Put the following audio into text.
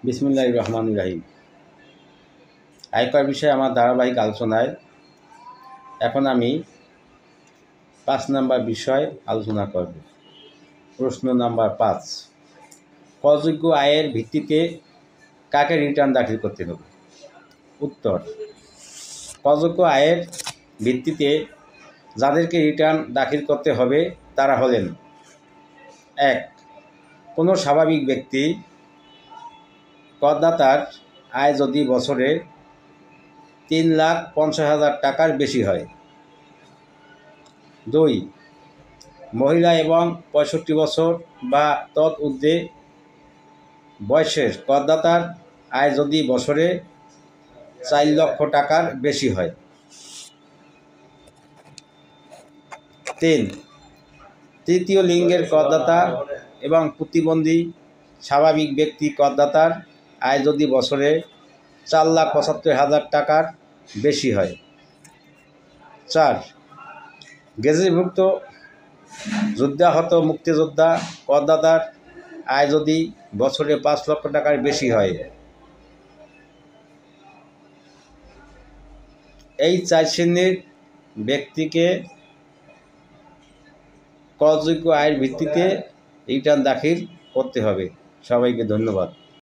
বিসমিল্লাহির রহমানির রহিম। আয়কর বিষয়ে আমার ধারাবাহিক আলোচনায় এখন আমি 5 নম্বর বিষয় আলোচনা করব। প্রশ্ন নাম্বার 5, করযোগ্য আয়ের ভিত্তিতে কাকে রিটার্ন দাখিল করতে হবে? উত্তর, করযোগ্য আয়ের ভিত্তিতে যাদেরকে রিটার্ন দাখিল করতে হবে তারা হলেন: 1. কোনো স্বাভাবিক ব্যক্তি। করদাতার আয় যদি বছরে 3,50,000 টাকার বেশি হয়। 2. মহিলা এবং 65 বছর বা তৎ-ঊর্ধ্বে বয়সের করদাতার আয় যদি বছরে 4 লক্ষ টাকার বেশি হয়। 3. তৃতীয় লিঙ্গের করদাতা এবং প্রতিবন্ধী স্বাভাবিক ব্যক্তি করদাতার আয় যদি বছরে 4,75,000 টাকার বেশি হয়। 4. গেজেটভুক্ত যুদ্ধাহত মুক্তিযোদ্ধা করদাতার আয় যদি বছরে 5 লক্ষ টাকার বেশি হয়। এই 4 শ্রেণীর ব্যক্তিকে করযোগ্য আয়ের ভিত্তিতে রিটার্ন দাখিল করতে হবে। সবাইকে ধন্যবাদ।